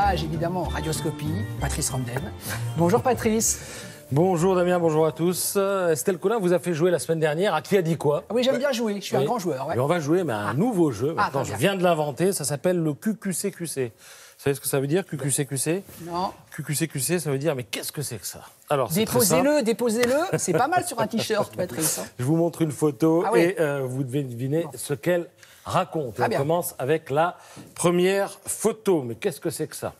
image, évidemment, radioscopie, Patrice Ramden. Bonjour Patrice. Bonjour Damien, bonjour à tous. Estelle Colin vous a fait jouer la semaine dernière à Qui a dit quoi? Oui, j'aime bien jouer, je suis un grand joueur. Ouais. Et on va jouer mais à un nouveau jeu. Maintenant, je viens de l'inventer, ça s'appelle le QQCQC. Vous savez ce que ça veut dire, QQCQC? Non. QQCQC, ça veut dire, mais qu'est-ce que c'est que ça? Alors, déposez-le, c'est pas mal sur un t-shirt, Patrice. Je vous montre une photo et vous devez deviner ce qu'elle raconte. On commence avec la première photo. Mais qu'est-ce que c'est que ça?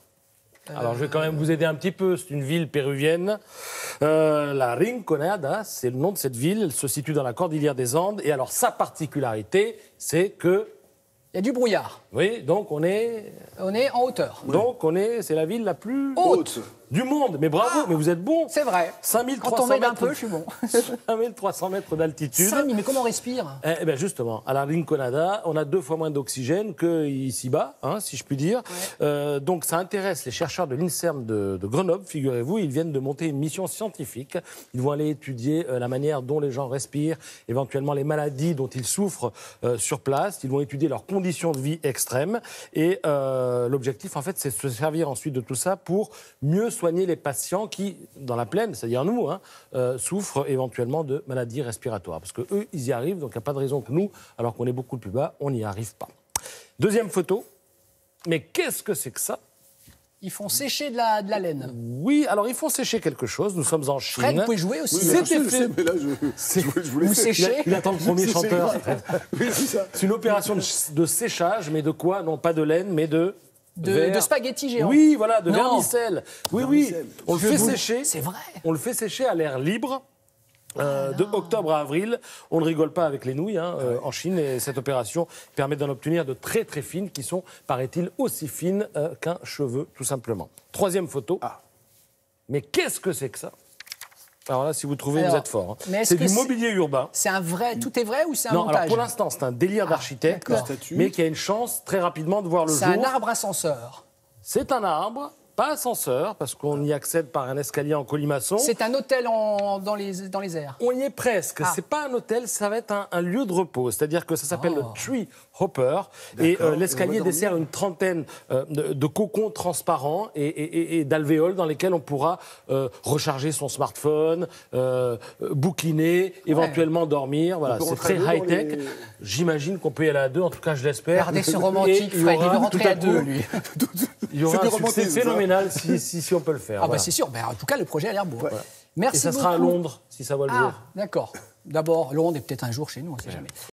Alors, je vais quand même vous aider un petit peu. C'est une ville péruvienne. La Rinconada, c'est le nom de cette ville. Elle se situe dans la cordillère des Andes. Et alors, sa particularité, c'est que... Il y a du brouillard. Oui, donc on est en hauteur. Donc c'est la ville la plus haute du monde. Mais bravo, mais vous êtes bon. C'est vrai. 5300 Quand on m'aide mètres, un peu, je suis bon. 5300 mètres d'altitude. 5000, mais comment on respire? Eh bien justement, à la Rinconada, on a 2 fois moins d'oxygène qu'ici-bas, si je puis dire. Ouais. Donc ça intéresse les chercheurs de l'INSERM de Grenoble, figurez-vous. Ils viennent de monter une mission scientifique. Ils vont aller étudier la manière dont les gens respirent, éventuellement les maladies dont ils souffrent sur place. Ils vont étudier leurs conditions de vie extrêmes. Et l'objectif, en fait, c'est de se servir ensuite de tout ça pour mieux soigner les patients qui, dans la plaine, c'est-à-dire nous, souffrent éventuellement de maladies respiratoires. Parce qu'eux, ils y arrivent, donc il n'y a pas de raison que nous, alors qu'on est beaucoup plus bas, on n'y arrive pas. Deuxième photo. Mais qu'est-ce que c'est que ça? Ils font sécher de la laine. Oui, alors ils font sécher quelque chose. Nous sommes en Chine. Fred, vous pouvez jouer aussi. Oui, mais là, je voulais sécher. Il attend le premier chanteur. Oui, c'est ça. C'est une opération de séchage, mais de quoi? Non, pas de laine, mais de spaghettis géants. Oui, voilà, de vermicelle. Oui, on le fait sécher. C'est vrai. On le fait sécher à l'air libre. De octobre à avril, on ne rigole pas avec les nouilles en Chine, et cette opération permet d'en obtenir de très très fines qui sont, paraît-il, aussi fines qu'un cheveu, tout simplement. Troisième photo. Mais qu'est-ce que c'est que ça? Alors là, si vous trouvez, vous êtes fort. C'est du mobilier urbain. C'est un vrai, tout est vrai ou c'est un montage? Non, alors pour l'instant, c'est un délire d'architecte, mais qui a une chance très rapidement de voir le jour. C'est un arbre ascenseur. C'est un arbre. Pas ascenseur, parce qu'on y accède par un escalier en colimaçon. C'est un hôtel dans les airs. On y est presque. C'est pas un hôtel, ça va être un lieu de repos. C'est-à-dire que ça s'appelle le Tree Hopper. Et l'escalier dessert une trentaine de cocons transparents et d'alvéoles dans lesquels on pourra recharger son smartphone, bouquiner, éventuellement dormir. Voilà, c'est très high-tech. J'imagine qu'on peut y aller à 2, en tout cas je l'espère. Regardez ce romantique, Fred, il veut rentrer à 2, lui. Il y aura un succès phénoménal si on peut le faire. Ah bah c'est sûr, mais en tout cas le projet a l'air beau. Ouais. Merci beaucoup. Et ça sera à Londres, si ça voit le jour. D'accord. D'abord Londres et peut-être un jour chez nous, on ne sait jamais.